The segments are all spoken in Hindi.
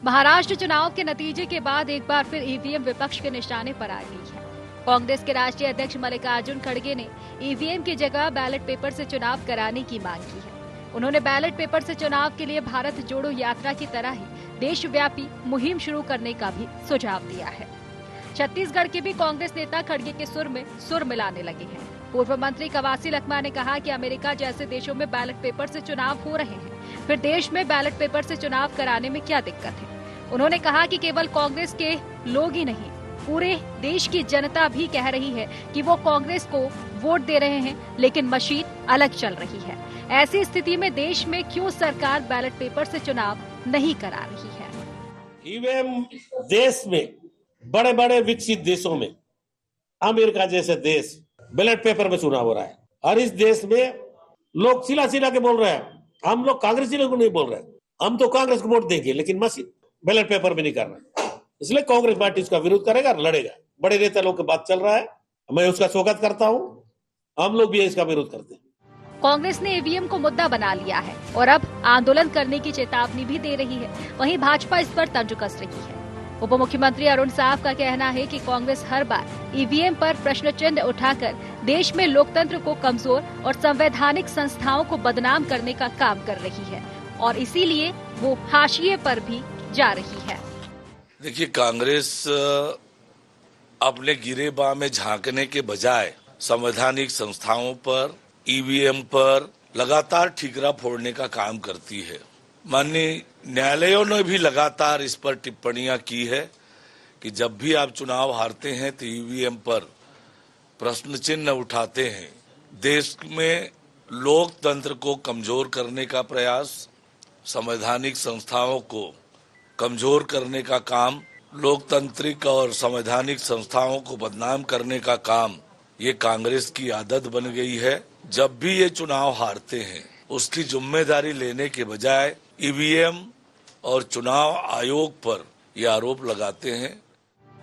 महाराष्ट्र चुनाव के नतीजे के बाद एक बार फिर ईवीएम विपक्ष के निशाने पर आ गई है। कांग्रेस के राष्ट्रीय अध्यक्ष मल्लिकार्जुन खड़गे ने ईवीएम की जगह बैलेट पेपर से चुनाव कराने की मांग की है। उन्होंने बैलेट पेपर से चुनाव के लिए भारत जोड़ो यात्रा की तरह ही देशव्यापी मुहिम शुरू करने का भी सुझाव दिया है। छत्तीसगढ़ के भी कांग्रेस नेता खड़गे के सुर में सुर मिलाने लगे हैं। पूर्व मंत्री कवासी लखमा ने कहा कि अमेरिका जैसे देशों में बैलेट पेपर से चुनाव हो रहे हैं, फिर देश में बैलेट पेपर से चुनाव कराने में क्या दिक्कत है। उन्होंने कहा कि केवल कांग्रेस के लोग ही नहीं, पूरे देश की जनता भी कह रही है कि वो कांग्रेस को वोट दे रहे हैं, लेकिन मशीन अलग चल रही है। ऐसी स्थिति में देश में क्यों सरकार बैलेट पेपर से चुनाव नहीं करा रही है। ईवीएम देश में बड़े बड़े विकसित देशों में, अमेरिका जैसे देश, बैलेट पेपर में चुनाव हो रहा है और इस देश में लोग सिला सिला के बोल रहे हैं, हम लोग कांग्रेसी लोग नहीं बोल रहे, हम तो कांग्रेस को वोट देंगे, लेकिन मशीन बैलेट पेपर में नहीं करना। इसलिए कांग्रेस पार्टी इसका विरोध करेगा, लड़ेगा। बड़े नेता लोग की बात चल रहा है, मैं उसका स्वागत करता हूं। हम लोग भी इसका विरोध करते हैं। कांग्रेस ने ईवीएम को मुद्दा बना लिया है और अब आंदोलन करने की चेतावनी भी दे रही है। वहीं भाजपा इस पर तंज कस रही है। उप मुख्यमंत्री अरुण साव का कहना है कि कांग्रेस हर बार ईवीएम पर प्रश्न चिन्ह उठाकर देश में लोकतंत्र को कमजोर और संवैधानिक संस्थाओं को बदनाम करने का काम कर रही है और इसीलिए वो हाशिए पर भी जा रही है। देखिए, कांग्रेस अपने गिरेबान में झांकने के बजाय संवैधानिक संस्थाओं पर, ईवीएम पर लगातार ठीकरा फोड़ने का काम करती है। माननीय न्यायालयों ने भी लगातार इस पर टिप्पणियां की है कि जब भी आप चुनाव हारते हैं तो ईवीएम पर प्रश्न चिन्ह उठाते हैं। देश में लोकतंत्र को कमजोर करने का प्रयास, संवैधानिक संस्थाओं को कमजोर करने का काम, लोकतांत्रिक और संवैधानिक संस्थाओं को बदनाम करने का काम, ये कांग्रेस की आदत बन गई है। जब भी ये चुनाव हारते हैं, उसकी जिम्मेदारी लेने के बजाय ईवीएम और चुनाव आयोग पर ये आरोप लगाते हैं।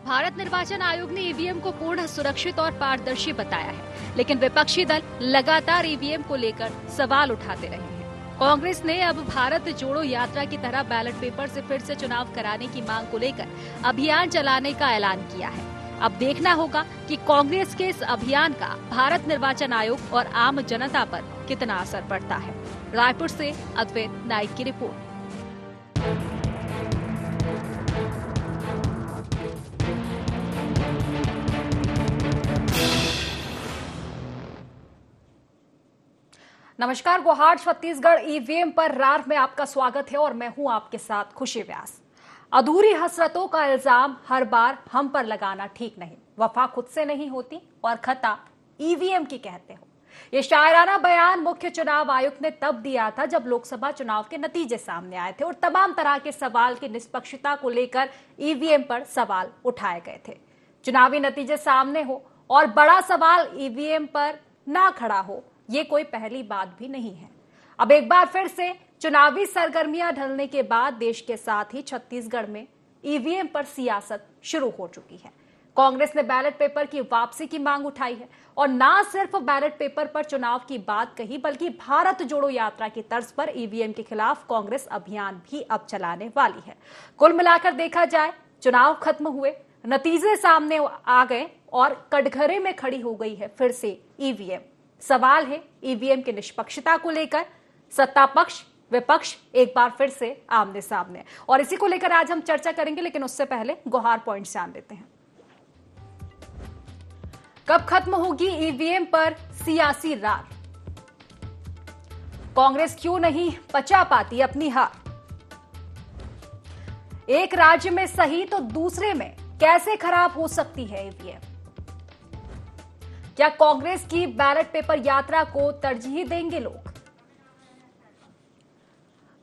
भारत निर्वाचन आयोग ने ईवीएम को पूर्ण सुरक्षित और पारदर्शी बताया है, लेकिन विपक्षी दल लगातार ईवीएम को लेकर सवाल उठाते रहे हैं। कांग्रेस ने अब भारत जोड़ो यात्रा की तरह बैलेट पेपर से फिर से चुनाव कराने की मांग को लेकर अभियान चलाने का ऐलान किया है। अब देखना होगा कि कांग्रेस के इस अभियान का भारत निर्वाचन आयोग और आम जनता पर कितना असर पड़ता है। रायपुर से अद्वैत नाइक की रिपोर्ट। नमस्कार, गुहार छत्तीसगढ़ ईवीएम पर रार में आपका स्वागत है और मैं हूं आपके साथ खुशी व्यास। अधूरी हसरतों का इल्जाम हर बार हम पर लगाना ठीक नहीं। वफा खुद से नहीं होती और खता ईवीएम की कहते हो। ये शायराना बयान मुख्य चुनाव आयुक्त ने तब दिया था जब लोकसभा चुनाव के नतीजे सामने आए थे और तमाम तरह के सवाल की निष्पक्षता को लेकर ईवीएम पर सवाल उठाए गए थे। चुनावी नतीजे सामने हो और बड़ा सवाल ईवीएम पर ना खड़ा हो, ये कोई पहली बात भी नहीं है। अब एक बार फिर से चुनावी सरगर्मियां ढलने के बाद देश के साथ ही छत्तीसगढ़ में ईवीएम पर सियासत शुरू हो चुकी है। कांग्रेस ने बैलेट पेपर की वापसी की मांग उठाई है और ना सिर्फ बैलेट पेपर पर चुनाव की बात कही, बल्कि भारत जोड़ो यात्रा की तर्ज पर ईवीएम के खिलाफ कांग्रेस अभियान भी अब चलाने वाली है। कुल मिलाकर देखा जाए, चुनाव खत्म हुए, नतीजे सामने आ गए और कटघरे में खड़ी हो गई है फिर से ईवीएम। सवाल है ईवीएम की निष्पक्षता को लेकर। सत्ता पक्ष विपक्ष एक बार फिर से आमने सामने और इसी को लेकर आज हम चर्चा करेंगे, लेकिन उससे पहले गुहार पॉइंट जान लेते हैं। कब खत्म होगी ईवीएम पर सियासी रार? कांग्रेस क्यों नहीं पचा पाती अपनी हार? एक राज्य में सही तो दूसरे में कैसे खराब हो सकती है ईवीएम? क्या कांग्रेस की बैलेट पेपर यात्रा को तरजीह देंगे लोग?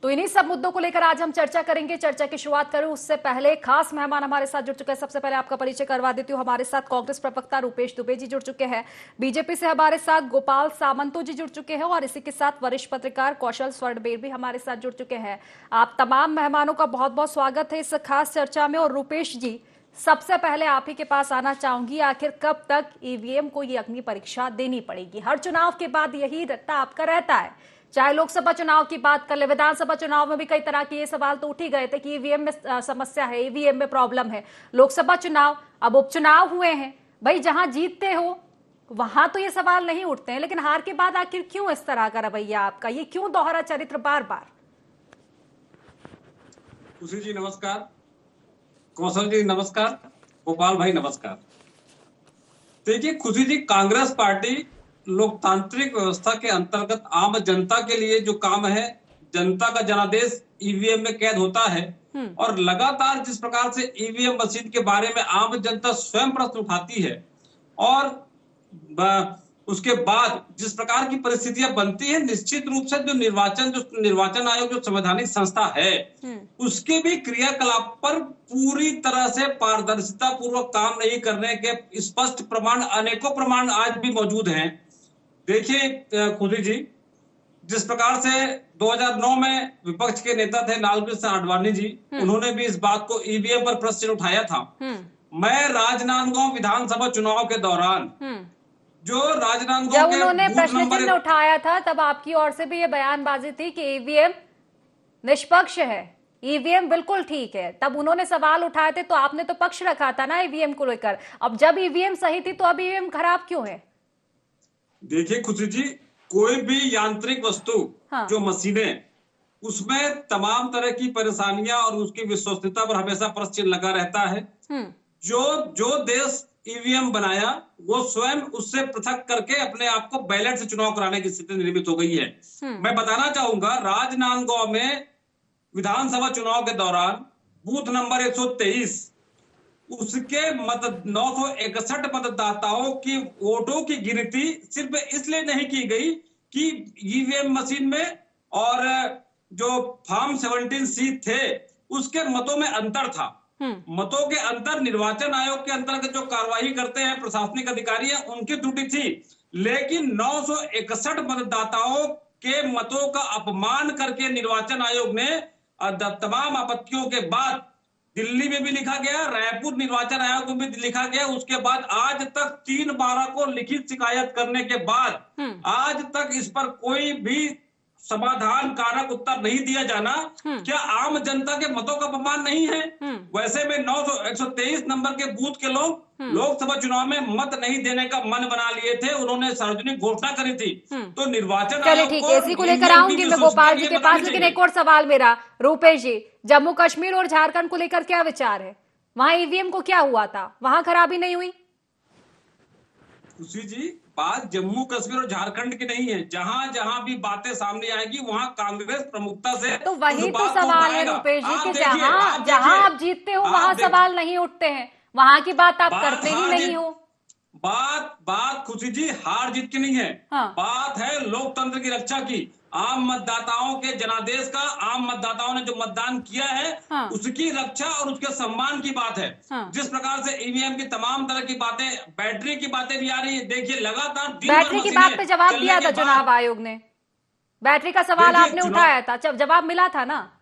तो इन्हीं सब मुद्दों को लेकर आज हम चर्चा करेंगे। चर्चा की शुरुआत करें उससे पहले खास मेहमान हमारे साथ जुड़ चुके हैं। सबसे पहले आपका परिचय करवा देती हूँ। हमारे साथ कांग्रेस प्रवक्ता रूपेश दुबे जी जुड़ चुके हैं। बीजेपी से हमारे साथ गोपाल सामंतो जी जुड़ चुके हैं और इसी के साथ वरिष्ठ पत्रकार कौशल स्वर्णबेर भी हमारे साथ जुड़ चुके हैं। आप तमाम मेहमानों का बहुत बहुत स्वागत है इस खास चर्चा में। और रूपेश जी, सबसे पहले आप ही के पास आना चाहूंगी, आखिर कब तक ईवीएम को ये अग्नि परीक्षा देनी पड़ेगी? हर चुनाव के बाद यही रट्टा आपका रहता है, चाहे लोकसभा चुनाव की बात कर ले, विधानसभा चुनाव में भी कई तरह के ये सवाल तो उठ ही गए थे कि ईवीएम में समस्या है, ईवीएम में प्रॉब्लम है। लोकसभा चुनाव, अब उपचुनाव हुए हैं, भाई जहां जीतते हो वहां तो ये सवाल नहीं उठते हैं, लेकिन हार के बाद आखिर क्यों इस तरह का रवैया आपका, ये क्यों दोहरा चरित्र बार बार? खुशी जी नमस्कार, कौशल जी नमस्कार, गोपाल भाई नमस्कार। देखिए खुशी जी, कांग्रेस पार्टी लोकतांत्रिक व्यवस्था के अंतर्गत आम जनता के लिए जो काम है, जनता का जनादेश ईवीएम में कैद होता है और लगातार जिस प्रकार से ईवीएम मशीन के बारे में आम जनता स्वयं प्रश्न उठाती है और उसके बाद जिस प्रकार की परिस्थितियां बनती है, निश्चित रूप से जो निर्वाचन आयोग जो संवैधानिक संस्था है उसके भी क्रियाकलाप पर पूरी तरह से पारदर्शिता पूर्वक काम नहीं करने के स्पष्ट प्रमाण, अनेकों प्रमाण आज भी मौजूद हैं। देखिए खुदी जी, जिस प्रकार से 2009 में विपक्ष के नेता थे लाल कृष्ण आडवाणी जी, उन्होंने भी इस बात को ईवीएम पर प्रश्न उठाया था। मैं राजनांदगांव विधानसभा चुनाव के दौरान जो राजनांदगांव जब उन्होंने प्रश्न चिन्ह उठाया था तब आपकी ओर से भी ये बयानबाजी थी कि ईवीएम निष्पक्ष है, ईवीएम बिल्कुल ठीक है। तब उन्होंने सवाल उठाए थे तो आपने तो पक्ष रखा था ना ईवीएम को लेकर। अब जब ईवीएम सही थी तो अब ईवीएम खराब क्यों है? देखिए खुशी जी, कोई भी यांत्रिक वस्तु जो मशीनें, उसमें तमाम तरह की परेशानियां और उसकी विश्वसनीयता पर हमेशा प्रश्न चिन्ह लगा रहता है। जो देश ईवीएम बनाया वो स्वयं उससे पृथक करके अपने आप को बैलेट से चुनाव कराने की स्थिति निर्मित हो गई है। मैं बताना चाहूंगा, राजनांदगांव में विधानसभा चुनाव के दौरान बूथ नंबर 123 उसके 961 मतदाताओं की वोटों की गिनती सिर्फ इसलिए नहीं की गई कि ईवीएम मशीन में और जो फॉर्म 17C थे उसके मतों में अंतर था। मतों के अंतर निर्वाचन आयोग के अंतर्गत जो कार्रवाई करते हैं प्रशासनिक अधिकारी हैं, उनकी त्रुटि थी, लेकिन 961 मतदाताओं के मतों का अपमान करके निर्वाचन आयोग ने तमाम आपत्तियों के बाद दिल्ली में भी लिखा गया, रायपुर निर्वाचन आयोग में भी लिखा गया, उसके बाद आज तक 3/12 को लिखित शिकायत करने के बाद आज तक इस पर कोई भी समाधान कारक उत्तर नहीं दिया जाना। क्या आम जनता के मतों का अपमान नहीं है? वैसे में 123 नंबर के बूथ के लोग लोकसभा चुनाव में मत नहीं देने का मन बना लिए थे, उन्होंने सार्वजनिक घोषणा करी थी। तो निर्वाचन चलिए ठीक है, इसी को लेकर आऊंगी मैं गोपाल जी के पास, लेकिन एक और सवाल मेरा, रूपेश जी, जम्मू कश्मीर और झारखंड को लेकर क्या विचार है? वहां ईवीएम को क्या हुआ था, वहां खराबी नहीं हुई? खुशी जी, बात जम्मू कश्मीर और झारखंड की नहीं है, जहां जहां भी बातें सामने आएगी वहां कांग्रेस प्रमुखता से तो वही तो सवाल है रूपेश जी कि जहां आप जीतते हो वहां सवाल नहीं उठते हैं, वहां की बात आप करते ही नहीं हो। बात खुशी जी हार जीत की नहीं है, बात है लोकतंत्र की रक्षा की, आम मतदाताओं के जनादेश का, आम मतदाताओं ने जो मतदान किया है उसकी रक्षा और उसके सम्मान की बात है। जिस प्रकार से ईवीएम की तमाम तरह की बातें, बैटरी की बातें भी आ रही है। देखिए लगातार बैटरी की बात पे जवाब दिया था चुनाव आयोग ने, बैटरी का सवाल आपने उठाया था, जवाब मिला था ना?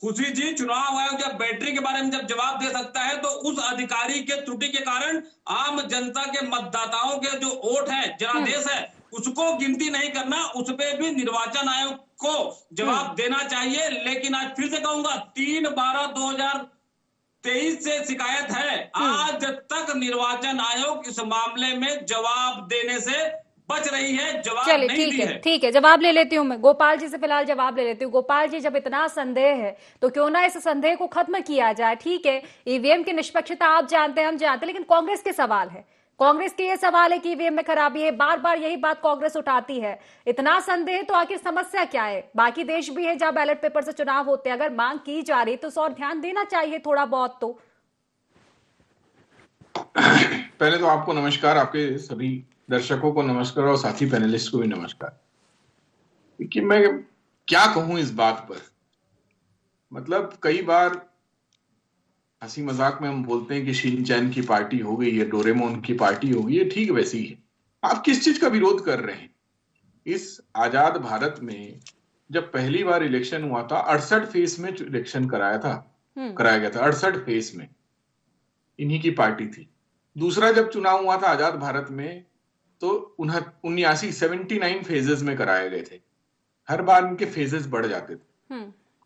खुशी जी, चुनाव आयोग जब बैटरी के बारे में जब जवाब दे सकता है तो उस अधिकारी के त्रुटि के कारण आम जनता के मतदाताओं के जो वोट है, जनादेश है, उसको गिनती नहीं करना, उस पर भी निर्वाचन आयोग को जवाब देना चाहिए। लेकिन आज फिर से कहूंगा, 3/12/2023 से शिकायत है, आज तक निर्वाचन आयोग इस मामले में जवाब देने से बच रही है, जवाब नहीं दी है। ठीक है, जवाब ले लेती हूँ मैं, गोपाल जी से फिलहाल जवाब ले लेती हूँ। गोपाल जी, जब इतना संदेह है तो क्यों ना इस संदेह को खत्म किया जाए? ठीक है, ईवीएम की निष्पक्षता आप जानते हैं, हम जानते हैं, लेकिन कांग्रेस के सवाल है, कांग्रेस की ये सवाल है कि ईवीएम में खराबी है, बार बार यही बात कांग्रेस उठाती है। इतना संदेह तो आखिर समस्या क्या है? बाकी देश भी है जहां बैलेट पेपर से चुनाव होते हैं, अगर मांग की जा रही तो उस और ध्यान देना चाहिए थोड़ा बहुत तो। पहले तो आपको नमस्कार, आपके सभी दर्शकों को नमस्कार और साथी पैनलिस्ट को भी नमस्कार। कि मैं क्या कहूं इस बात पर, मतलब कई बार हंसी मजाक में हम बोलते हैं कि शिनचैन की पार्टी हो गई है, डोरेमोन की पार्टी हो गई है, ठीक वैसी ही है। आप किस चीज का विरोध कर रहे हैं? इस आजाद भारत में जब पहली बार इलेक्शन हुआ था, 68 फेज में इलेक्शन कराया गया था, 68 फेज में। इन्हीं की पार्टी थी। दूसरा जब चुनाव हुआ था आजाद भारत में तो 79 फेजेस में कराए गए थे, हर बार इनके फेजेस बढ़ जाते थे।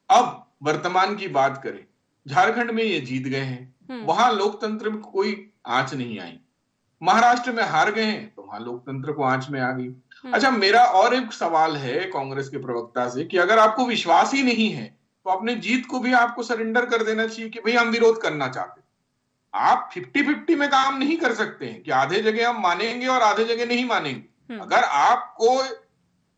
अब वर्तमान की बात करें, झारखंड में ये जीत गए हैं, वहां लोकतंत्र में कोई आंच नहीं आई। महाराष्ट्र में हार गए हैं तो वहां लोकतंत्र को आंच में आ गई। अच्छा, मेरा और एक सवाल है कांग्रेस के प्रवक्ता से कि अगर आपको विश्वास ही नहीं है तो अपने जीत को भी आपको सरेंडर कर देना चाहिए कि भाई हम विरोध करना चाहते हैं। आप 50-50 में काम नहीं कर सकते हैं कि आधे जगह हम मानेंगे और आधे जगह नहीं मानेंगे। अगर आपको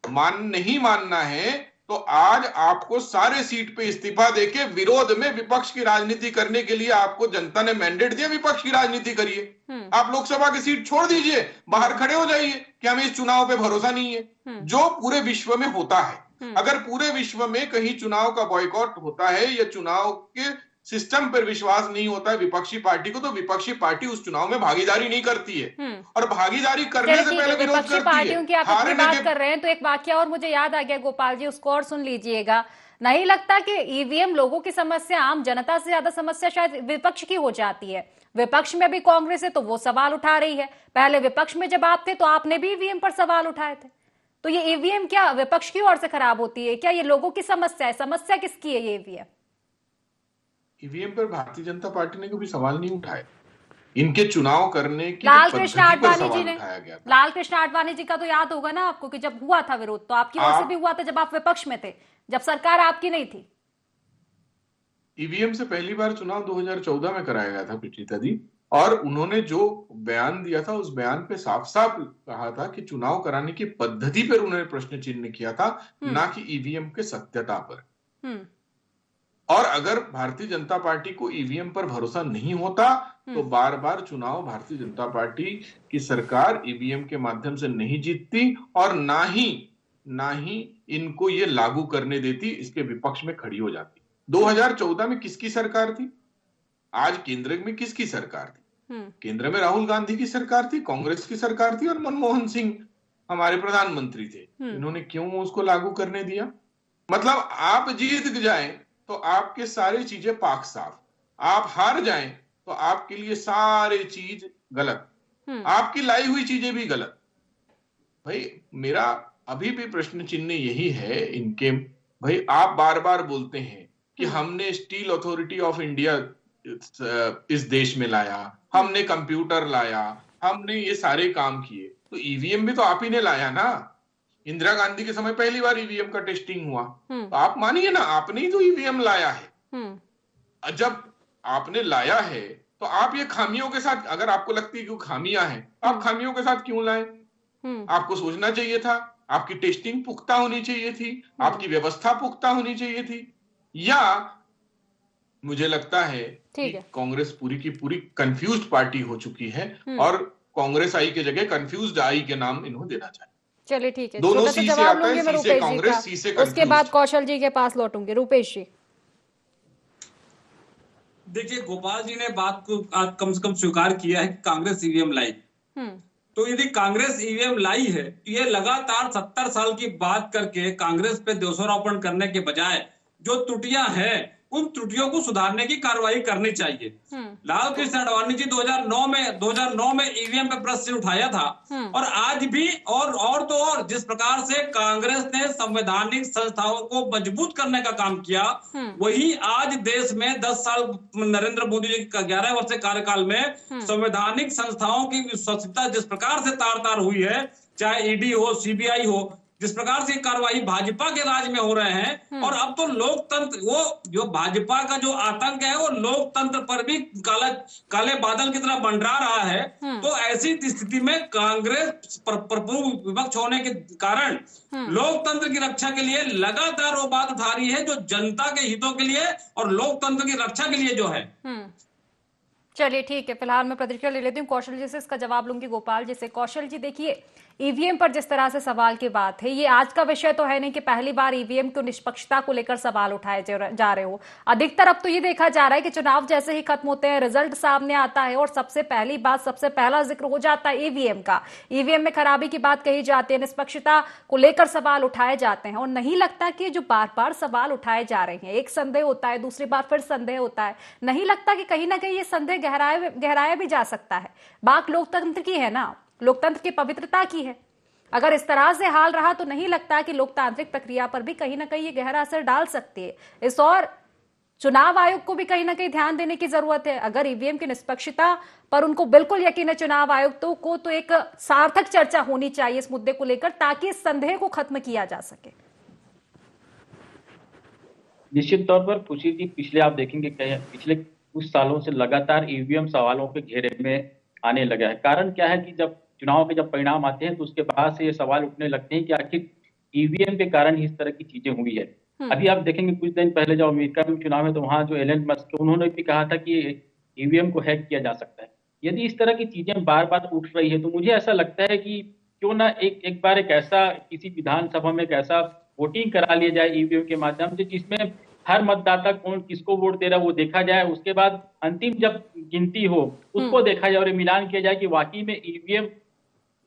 नहीं मानना है तो आज आपको सारे सीट पे इस्तीफा देके विरोध में विपक्ष की राजनीति करने के लिए आपको जनता ने मैंडेट दिया, विपक्ष की राजनीति करिए। आप लोकसभा की सीट छोड़ दीजिए, बाहर खड़े हो जाइए कि हमें इस चुनाव पे भरोसा नहीं है, जो पूरे विश्व में होता है। अगर पूरे विश्व में कहीं चुनाव का बॉयकॉट होता है या चुनाव के सिस्टम पर विश्वास नहीं होता है विपक्षी पार्टी को, तो विपक्षी पार्टी उस चुनाव में भागीदारी नहीं करती है और भागीदारी करने से पहले विरोध करती है। पार्टियों की आप अपनी बात कर रहे हैं तो एक वाकया और मुझे याद आ गया गोपाल जी, उसको और सुन लीजिएगा। नहीं लगता कि ईवीएम लोगों की समस्या, आम जनता से ज्यादा समस्या शायद विपक्ष की हो जाती है? विपक्ष में भी कांग्रेस है तो वो सवाल उठा रही है, पहले विपक्ष में जब आप थे तो आपने भी ईवीएम पर सवाल उठाए थे। तो ये ईवीएम क्या विपक्ष की ओर से खराब होती है? क्या ये लोगों की समस्या है? समस्या किसकी है ये ईवीएम? ईवीएम पर भारतीय जनता पार्टी ने कभी सवाल नहीं उठाए। इनके चुनाव करने की लाल कृष्ण आडवाणी जी ने, उठाया गया था। लाल कृष्ण आडवाणी जी का तो याद होगा ना आपको कि जब हुआ था विरोध तो आपकी ओर से भी हुआ था जब आप विपक्ष में थे, जब सरकार आपकी नहीं थी। ईवीएम से पहली बार चुनाव 2014 में कराया गया था पिचीता जी, और उन्होंने जो बयान दिया था उस बयान पे साफ साफ कहा था कि चुनाव कराने की पद्धति पर उन्होंने प्रश्न चिन्ह किया था, ना कि ईवीएम के सत्यता पर। और अगर भारतीय जनता पार्टी को ईवीएम पर भरोसा नहीं होता तो बार बार चुनाव भारतीय जनता पार्टी की सरकार ईवीएम के माध्यम से नहीं जीतती और ना ही इनको ये लागू करने देती, इसके विपक्ष में खड़ी हो जाती। 2014 में किसकी सरकार थी? आज केंद्र में किसकी सरकार थी? केंद्र में राहुल गांधी की सरकार थी, कांग्रेस की सरकार थी और मनमोहन सिंह हमारे प्रधानमंत्री थे। इन्होंने क्यों उसको लागू करने दिया? मतलब आप जीत जाएं तो आपके सारी चीजें पाक साफ, आप हार जाएं तो आपके लिए सारी चीज गलत, आपकी लाई हुई चीजें भी गलत। भाई मेरा अभी भी प्रश्न चिन्ह यही है इनके, भाई आप बार बार बोलते हैं कि हमने स्टील अथॉरिटी ऑफ इंडिया इस देश में लाया, हमने कंप्यूटर लाया, हमने ये सारे काम किए, तो ईवीएम भी तो आप ही ने लाया ना। इंदिरा गांधी के समय पहली बार ईवीएम का टेस्टिंग हुआ, तो आप मानिए ना आपने ही तो ईवीएम लाया है। जब आपने लाया है तो आप ये खामियों के साथ, अगर आपको लगती है कि खामियां हैं तो आप खामियों के साथ क्यों लाए? आपको सोचना चाहिए था, आपकी टेस्टिंग पुख्ता होनी चाहिए थी, आपकी व्यवस्था पुख्ता होनी चाहिए थी। या मुझे लगता है कि कांग्रेस पूरी की पूरी कंफ्यूज्ड पार्टी हो चुकी है और कांग्रेस आई की जगह कंफ्यूज्ड आई के नाम इन्हों देना चाहिए। चलिए ठीक है, दोनों सी से आता है, सी से कांग्रेस, सी से कंफ्यूज। उसके बाद कौशल जी के पास लौटूंगे। रूपेश जी, देखिए गोपाल जी ने बात को कम से कम स्वीकार किया है कि कांग्रेस ईवीएम लाई। तो यदि कांग्रेस ईवीएम लाई है तो ये लगातार 70 साल की बात करके कांग्रेस पे दोषारोपण करने के बजाय जो त्रुटियां हैं उन त्रुटियों को सुधारने की कार्रवाई करनी चाहिए। लाल कृष्ण आडवाणी जी 2009 में ईवीएम पे प्रश्न उठाया था और आज भी और जिस प्रकार से कांग्रेस ने संवैधानिक संस्थाओं को मजबूत करने का काम किया, वही आज देश में 10 साल नरेंद्र मोदी जी का 11 वर्ष के कार्यकाल में संवैधानिक संस्थाओं की विश्वसनीयता जिस प्रकार से तार-तार हुई है, चाहे ईडी हो, सीबीआई हो, जिस प्रकार से कार्रवाई भाजपा के राज में हो रहे हैं, और अब तो लोकतंत्र, वो जो भाजपा का जो आतंक है वो लोकतंत्र पर भी काले बादल की तरह मंडरा रहा है। तो ऐसी स्थिति में कांग्रेस प्रमुख विपक्ष होने के कारण लोकतंत्र की रक्षा के लिए लगातार वो बात उठा रही है जो जनता के हितों के लिए और लोकतंत्र की रक्षा के लिए जो है। चलिए ठीक है, फिलहाल मैं प्रतिक्रिया ले लेती हूँ कौशल जी से, इसका जवाब लूंगी गोपाल जी से। कौशल जी देखिए, ईवीएम पर जिस तरह से सवाल की बात है, ये आज का विषय तो है नहीं कि पहली बार ईवीएम की निष्पक्षता को लेकर सवाल उठाए जा रहे हो। अधिकतर अब तो ये देखा जा रहा है कि चुनाव जैसे ही खत्म होते हैं, रिजल्ट सामने आता है और सबसे पहली बात, सबसे पहला जिक्र हो जाता है ईवीएम का। ईवीएम में खराबी की बात कही जाती है, निष्पक्षता को लेकर सवाल उठाए जाते हैं। और नहीं लगता कि जो बार बार सवाल उठाए जा रहे हैं, एक संदेह होता है, दूसरी बार फिर संदेह होता है, नहीं लगता कि कहीं ना कहीं ये संदेह गहराया भी जा सकता है? बात लोकतंत्र की है ना, लोकतंत्र की पवित्रता की है। अगर इस तरह से हाल रहा तो नहीं लगता कि लोकतांत्रिक प्रक्रिया पर भी कहीं ना कहीं ये गहरा असर डाल सकती है। इस और चुनाव आयोग को भी कहीं ना कहीं ध्यान देने की जरूरत है। अगर ईवीएम की निष्पक्षता पर उनको बिल्कुल यकीन है चुनाव आयुक्तों को, तो एक सार्थक चर्चा होनी चाहिए इस मुद्दे को लेकर, ताकि इस संदेह को खत्म किया जा सके। निश्चित तौर पर खुशी जी, पिछले आप देखेंगे पिछले कुछ सालों से लगातार ईवीएम सवालों के घेरे में आने लगा है। कारण क्या है कि जब चुनाव के परिणाम आते हैं तो उसके बाद से ये सवाल उठने लगते हैं कि आखिर ईवीएम के कारण ही इस तरह की चीजें हुई है। अभी आप देखेंगे कुछ दिन पहले जब अमेरिका में चुनाव है तो वहां जो एलन मस्क, उन्होंने भी कहा था कि ईवीएम को हैक किया जा सकता है। यदि इस तरह की चीजें बार बार उठ रही है तो मुझे ऐसा लगता है कि क्यों ना एक बार एक ऐसा किसी विधानसभा में एक ऐसा वोटिंग करा लिया जाए ईवीएम के माध्यम से, जिसमें हर मतदाता कौन किसको वोट दे रहा है वो देखा जाए। उसके बाद अंतिम जब गिनती हो उसको देखा जाए और मिलान किया जाए कि वाकई में ईवीएम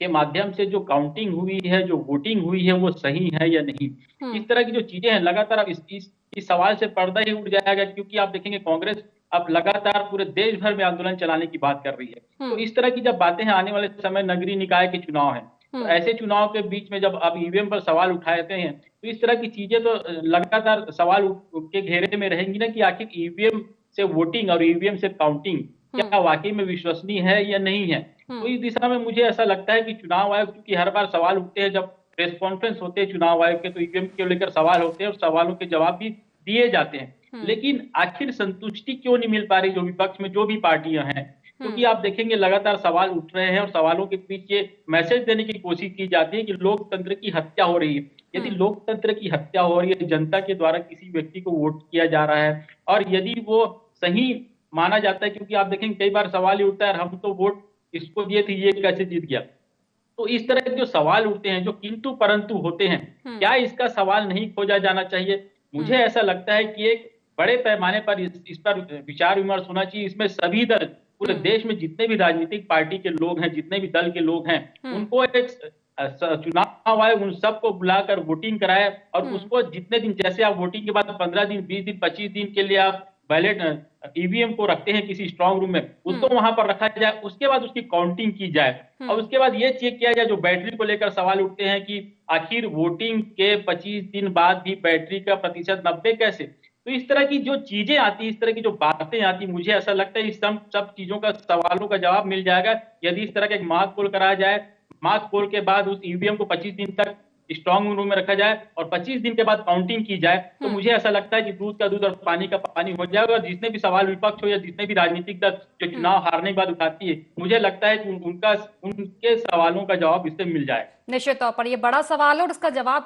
के माध्यम से जो काउंटिंग हुई है, जो वोटिंग हुई है, वो सही है या नहीं। इस तरह की जो चीजें हैं लगातार अब इस सवाल से पर्दा ही उठ जाएगा, क्योंकि आप देखेंगे कांग्रेस अब लगातार पूरे देश भर में आंदोलन चलाने की बात कर रही है। तो इस तरह की जब बातें हैं, आने वाले समय नगरीय निकाय के चुनाव है, तो ऐसे चुनाव के बीच में जब आप ईवीएम पर सवाल उठाते हैं तो इस तरह की चीजें तो लगातार सवाल के घेरे में रहेंगी ना, कि आखिर ईवीएम से वोटिंग और ईवीएम से काउंटिंग क्या वाकई में विश्वसनीय है या नहीं है। तो इस दिशा में मुझे ऐसा लगता है कि चुनाव आयोग, क्योंकि हर बार सवाल उठते हैं, जब प्रेस कॉन्फ्रेंस होते हैं चुनाव आयोग के, तो ईवीएम को लेकर सवाल होते हैं और सवालों के जवाब भी दिए जाते हैं। लेकिन आखिर संतुष्टि क्यों नहीं मिल पा रही जो विपक्ष में जो भी पार्टियां हैं? क्योंकि आप देखेंगे लगातार सवाल उठ रहे हैं और सवालों के बीच ये मैसेज देने की कोशिश की जाती है कि लोकतंत्र की हत्या हो रही है। यदि लोकतंत्र की हत्या हो रही है, जनता के द्वारा किसी व्यक्ति को वोट किया जा रहा है और यदि वो सही माना जाता है, क्योंकि आप देखेंगे कई बार सवाल ही उठता है हम तो वोट इसको दिए थे, ये कैसे जीत गया। तो इस तरह के जो सवाल उठते हैं, जो किंतु परंतु होते हैं, क्या इसका सवाल नहीं खोजा जाना चाहिए? मुझे ऐसा लगता है कि एक बड़े पैमाने पर इस पर विचार विमर्श होना चाहिए। इसमें सभी दल, पूरे देश में जितने भी राजनीतिक पार्टी के लोग हैं, जितने भी दल के लोग हैं, उनको एक चुनाव आयोग उन सबको बुलाकर वोटिंग कराए और उसको जितने दिन, जैसे आप वोटिंग के बाद 15 दिन, 20 दिन, 25 दिन के लिए आप बैलेट ईवीएम को रखते हैं किसी स्ट्रांग रूम में, उसको वहां पर रखा जाए, उसके बाद उसकी काउंटिंग की जाए और उसके बाद ये चेक किया जाए। जो बैटरी को लेकर सवाल उठते हैं कि आखिर वोटिंग के 25 दिन बाद भी बैटरी का प्रतिशत 90 कैसे? तो इस तरह की जो चीजें आती, इस तरह की जो बातें आती, मुझे ऐसा लगता है इस सब चीजों का, सवालों का जवाब मिल जाएगा यदि इस तरह का एक मार्क पोल कराया जाए। मार्क पोल के बाद उस ईवीएम को 25 दिन तक स्ट्रांग रूम में रखा जाए और 25 दिन के बाद काउंटिंग की जाए, तो मुझे ऐसा लगता है कि दूध का दूध और पानी का पानी हो जाएगा। और जितने भी सवाल विपक्ष हो या जितने भी राजनीतिक दल जो चुनाव हारने के बाद उठाती है, मुझे लगता है कि उनके सवालों का जवाब इससे मिल जाए। निश्चित तौर पर ये बड़ा सवाल है और इसका जवाब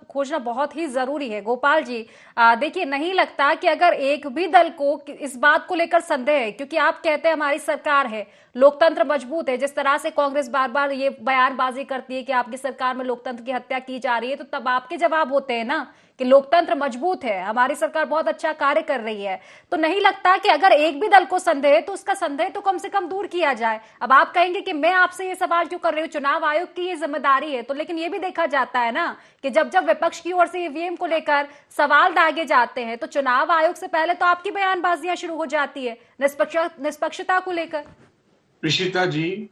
खोजना बहुत ही जरूरी है। गोपाल जी, देखिए, नहीं लगता कि अगर एक भी दल को इस बात को लेकर संदेह है, क्योंकि आप कहते हैं हमारी सरकार है, लोकतंत्र मजबूत है, जिस तरह से कांग्रेस बार बार ये बयानबाजी करती है कि आपकी सरकार में लोकतंत्र की हत्या की जा रही है, तो तब आपके जवाब होते हैं ना कि लोकतंत्र मजबूत है, हमारी सरकार बहुत अच्छा कार्य कर रही है। तो नहीं लगता कि अगर एक भी दल को संदेह है तो उसका संदेह तो कम से कम दूर किया जाए? अब आप कहेंगे कि मैं आपसे ये सवाल क्यों कर रही हूँ, चुनाव आयोग की ये जिम्मेदारी है, तो लेकिन ये भी देखा जाता है ना कि जब जब विपक्ष की ओर से ईवीएम को लेकर सवाल दागे जाते हैं तो चुनाव आयोग से पहले तो आपकी बयानबाजियां शुरू हो जाती है निष्पक्षता को लेकर। ऋषिता जी,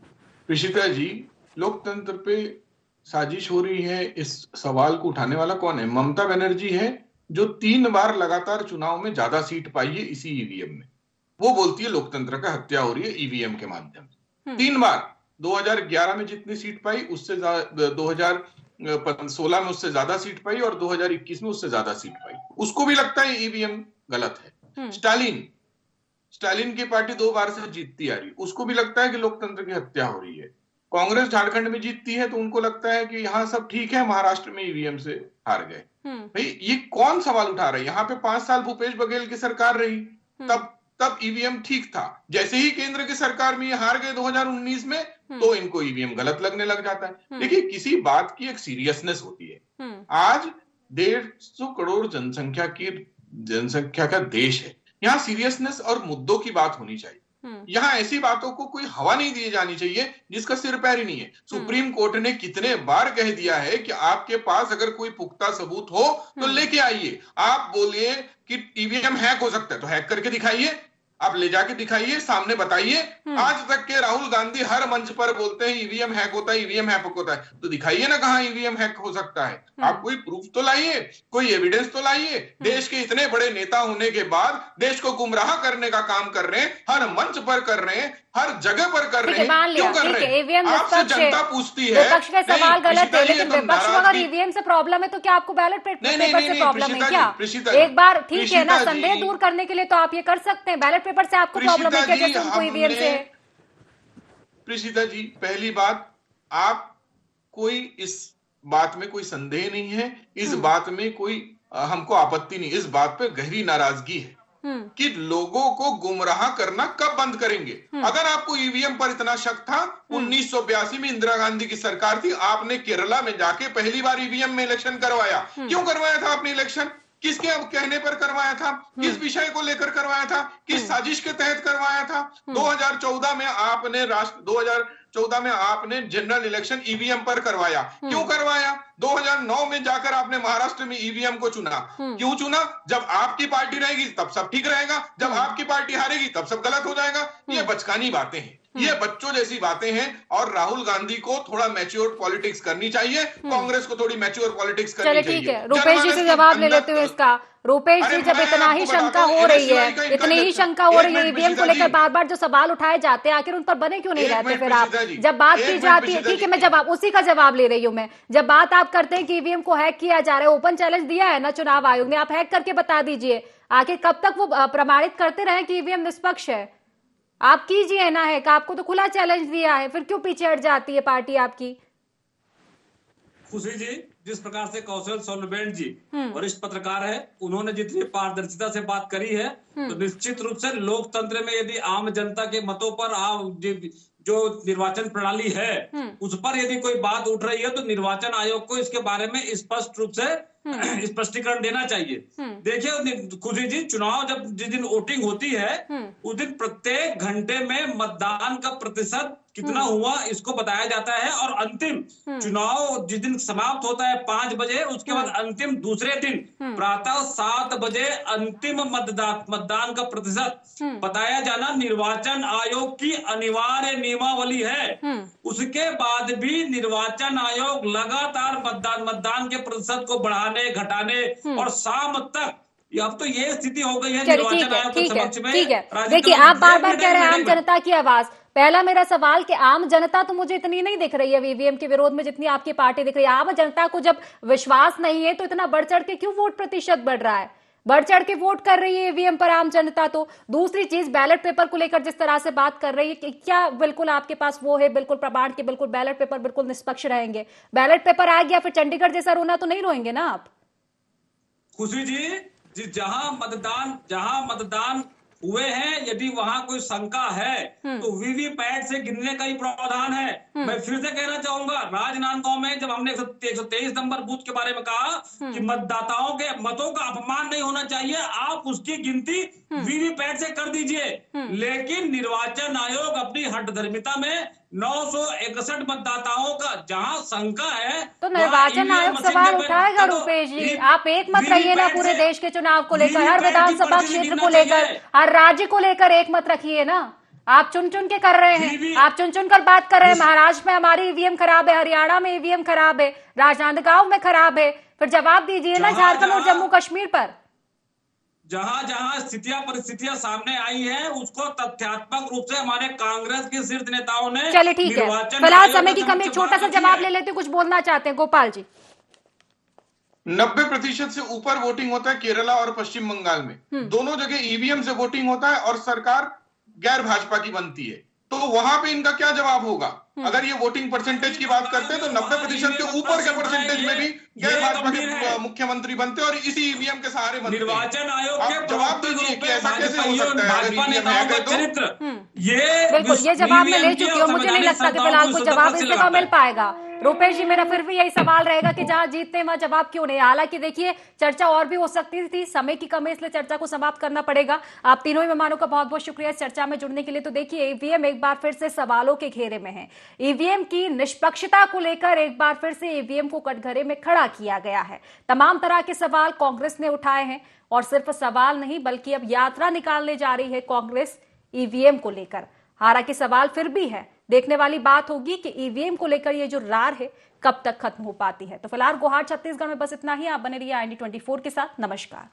लोकतंत्र पे साजिश हो रही है। इस सवाल को उठाने वाला कौन है? ममता बनर्जी है, जो 3 बार लगातार चुनाव में ज्यादा सीट पाई है इसी ईवीएम में। वो बोलती है लोकतंत्र का हत्या हो रही है ईवीएम के माध्यम से। 3 बार, 2011 में जितनी सीट पाई उससे 2016 में उससे ज्यादा सीट पाई और 2021 में उससे ज्यादा सीट पाई। उसको भी लगता है ईवीएम गलत है। स्टालिन की पार्टी 2 बार से जीतती आ रही, उसको भी लगता है कि लोकतंत्र की हत्या हो रही है। कांग्रेस झारखंड में जीतती है तो उनको लगता है कि यहाँ सब ठीक है, महाराष्ट्र में ईवीएम से हार गए। भाई ये कौन सवाल उठा रहे हैं? यहाँ पे 5 साल भूपेश बघेल की सरकार रही, तब ईवीएम ठीक था। जैसे ही केंद्र की सरकार में ये हार गए 2019 में, तो इनको ईवीएम गलत लगने लग जाता है। देखिए, किसी बात की एक सीरियसनेस होती है। आज 150 करोड़ जनसंख्या का देश है। यहाँ सीरियसनेस और मुद्दों की बात होनी चाहिए। यहाँ ऐसी बातों को कोई हवा नहीं दी जानी चाहिए जिसका सिर पैर ही नहीं है। सुप्रीम कोर्ट ने कितने बार कह दिया है कि आपके पास अगर कोई पुख्ता सबूत हो तो लेके आइए। आप बोलिए कि ईवीएम हैक हो सकता है तो हैक करके दिखाइए, आप ले जाके दिखाइए, सामने बताइए। आज तक के राहुल गांधी हर मंच पर बोलते हैं ईवीएम हैक होता है, ईवीएम हैक होता है, तो दिखाइए ना कहां ईवीएम हैक हो सकता है। आप कोई प्रूफ तो लाइए, कोई एविडेंस तो लाइए। देश के इतने बड़े नेता होने के बाद देश को गुमराह करने का काम कर रहे हैं, हर मंच पर कर रहे हैं, हर जगह पर कर रहे हैं। क्यों कर रहे हैं? आपसे जनता पूछती है। विपक्ष का सवाल गलत है, लेकिन विपक्ष को अगर ईवीएम से प्रॉब्लम है तो क्या आपको बैलेट पेपर से प्रॉब्लम है क्या? एक बार ठीक है ना, संदेह दूर करने के लिए तो आप ये कर सकते हैं। बैलेट पेपर से आपको प्रॉब्लम है क्या, जैसे उनको ईवीएम से? प्रीशिता जी, पहली बात, आप कोई इस बात में कोई संदेह नहीं है, इस बात में कोई हमको आपत्ति नहीं, इस बात पे गहरी नाराजगी है कि लोगों को गुमराह करना कब बंद करेंगे। अगर आपको ईवीएम पर इतना शक था, 1982 में इंदिरा गांधी की सरकार थी, आपने केरला में जाके पहली बार ईवीएम में इलेक्शन करवाया। क्यों करवाया था आपने इलेक्शन? किसके कहने पर करवाया था? किस विषय को लेकर करवाया था? किस साजिश के तहत करवाया था? 2014 में आपने जनरल इलेक्शन ईवीएम पर करवाया। क्यों करवाया? 2009 में जाकर आपने महाराष्ट्र में ईवीएम को चुना। क्यों चुना? जब आपकी पार्टी रहेगी तब सब ठीक रहेगा, जब आपकी पार्टी हारेगी तब सब गलत हो जाएगा। ये बचकानी बातें हैं, ये बच्चों जैसी बातें हैं। और राहुल गांधी को थोड़ा मैच्योर पॉलिटिक्स करनी चाहिए, कांग्रेस को थोड़ी मैच्योर पॉलिटिक्स करनी चाहिए। ठीक है, रुपेश जी से जवाब ले लेते हुए इसका। रुपेश जी, जब इतना ही शंका हो रही है, इतनी ही शंका हो रही है ईवीएम को लेकर, बार बार जो सवाल उठाए जाते हैं, आखिर उन पर बने क्यों नहीं रहते फिर आप? जब बात की जाती है, ठीक है, मैं जवाब उसी का जवाब ले रही हूँ मैं। जब बात आप करते हैं कि ईवीएम को हैक किया जा रहा है, ओपन चैलेंज दिया है ना चुनाव आयोग ने, आप हैक करके बता दीजिए। आखिर कब तक वो प्रमाणित करते रहे कि ईवीएम निष्पक्ष है? आप कीजिए ना हैक, आपको तो खुला चैलेंज दिया है, फिर क्यों पीछे हट जाती है पार्टी आपकी? खुशी जी, जिस प्रकार से कौशल सोलवेंट जी वरिष्ठ पत्रकार है, उन्होंने जितनी पारदर्शिता से बात करी है, तो निश्चित रूप से लोकतंत्र में यदि आम जनता के मतों पर जो निर्वाचन प्रणाली है उस पर यदि कोई बात उठ रही है तो निर्वाचन आयोग को इसके बारे में स्पष्ट रूप से स्पष्टीकरण देना चाहिए। देखिए खुशी जी, चुनाव जिस दिन वोटिंग होती है उस दिन प्रत्येक घंटे में मतदान का प्रतिशत कितना हुआ इसको बताया जाता है, और अंतिम चुनाव जिस दिन समाप्त होता है 5 बजे, उसके बाद अंतिम दूसरे दिन प्रातः 7 बजे अंतिम मतदान का प्रतिशत बताया जाना निर्वाचन आयोग की अनिवार्य नियमावली है। उसके बाद भी निर्वाचन आयोग लगातार मतदान के प्रतिशत को बढ़ाने घटाने और शाम तक, अब तो ये स्थिति हो गई है निर्वाचन आयोग के समक्ष में। ठीक है, देखिए आप बार बार कह रहे हैं आम जनता की आवाज। पहला मेरा सवाल कि आम जनता तो मुझे इतनी नहीं दिख रही है ईवीएम के विरोध में जितनी आपकी पार्टी दिख रही है। आम जनता को जब विश्वास नहीं है तो इतना बढ़ चढ़ के क्यों वोट प्रतिशत बढ़ रहा है? बढ़ चढ़ के वोट कर रही है ईवीएम पर आम जनता। तो दूसरी चीज, बैलेट पेपर को लेकर जिस तरह से बात कर रही है कि क्या बिल्कुल आपके पास वो है बिल्कुल प्रमाण के बिल्कुल बैलेट पेपर बिल्कुल निष्पक्ष रहेंगे? बैलेट पेपर आ गया फिर चंडीगढ़ जैसा रोना तो नहीं रोएंगे ना आप? खुशी जी, जहां मतदान हुए हैं, यदि वहां कोई शंका है तो वीवीपैट से गिनने का ही प्रावधान है। मैं फिर से कहना चाहूंगा, राजनांदगांव में जब हमने 123 नंबर बूथ के बारे में कहा कि मतदाताओं के मतों का अपमान नहीं होना चाहिए, आप उसकी गिनती वीवीपैट से कर दीजिए। लेकिन निर्वाचन आयोग अपनी हठधर्मिता में 961 मतदाताओं का जहां शंका है तो निर्वाचन आयोग सवाल उठाएगा। रुपेश जी, आप एक मत रहिए ना पूरे देश के चुनाव को लेकर, हर विधानसभा क्षेत्र को लेकर, हर राज्य को लेकर एक मत रखिए ना। आप चुन चुन के कर रहे हैं, आप चुन चुन कर बात कर रहे हैं। महाराष्ट्र में हमारी ईवीएम खराब है, हरियाणा में ईवीएम खराब है, राजनांदगांव में खराब है, फिर जवाब दीजिए ना झारखंड और जम्मू कश्मीर पर। जहां परिस्थितियां सामने आई है उसको तथ्यात्मक रूप से हमारे कांग्रेस के शीर्ष नेताओं ने। चलिए ठीक है, फिलहाल समय की कमी, छोटा सा जवाब ले लेते, कुछ बोलना चाहते हैं गोपाल जी। 90% से ऊपर वोटिंग होता है केरला और पश्चिम बंगाल में, दोनों जगह ईवीएम से वोटिंग होता है और सरकार गैर भाजपा की बनती है, तो वहां पे इनका क्या जवाब होगा? अगर ये वोटिंग परसेंटेज की बात करते हैं तो 90% के ऊपर के परसेंटेज में भी गैर भाजपा के मुख्यमंत्री बनते और इसी ईवीएम के सहारे बनते। निर्वाचन आयोग के जवाब दीजिए कि ऐसा कैसे हो सकता है? भाजपा नेताओं का चरित्र बिल्कुल, ये जवाब मैं ले चुकी हूँ। मुझे नहीं लगता कि फिलहाल कोई जवाब इस जगह मिल पाएगा। रूपेश जी, मेरा फिर भी यही सवाल रहेगा कि जहां जीतते हैं वहां जवाब क्यों नहीं? हालांकि देखिए, चर्चा और भी हो सकती थी, समय की कमी, इसलिए चर्चा को समाप्त करना पड़ेगा। आप तीनों ही मेहमानों का बहुत बहुत शुक्रिया इस चर्चा में जुड़ने के लिए। तो देखिए, ईवीएम एक बार फिर से सवालों के घेरे में है। ईवीएम की निष्पक्षता को लेकर एक बार फिर से ईवीएम को कटघरे में खड़ा किया गया है। तमाम तरह के सवाल कांग्रेस ने उठाए हैं और सिर्फ सवाल नहीं बल्कि अब यात्रा निकालने जा रही है कांग्रेस ईवीएम को लेकर। हालांकि सवाल फिर भी है, देखने वाली बात होगी कि ईवीएम को लेकर ये जो रार है कब तक खत्म हो पाती है। तो फिलहाल गुवाहाटी छत्तीसगढ़ में बस इतना ही। आप बने रहिए IND24 के साथ। नमस्कार।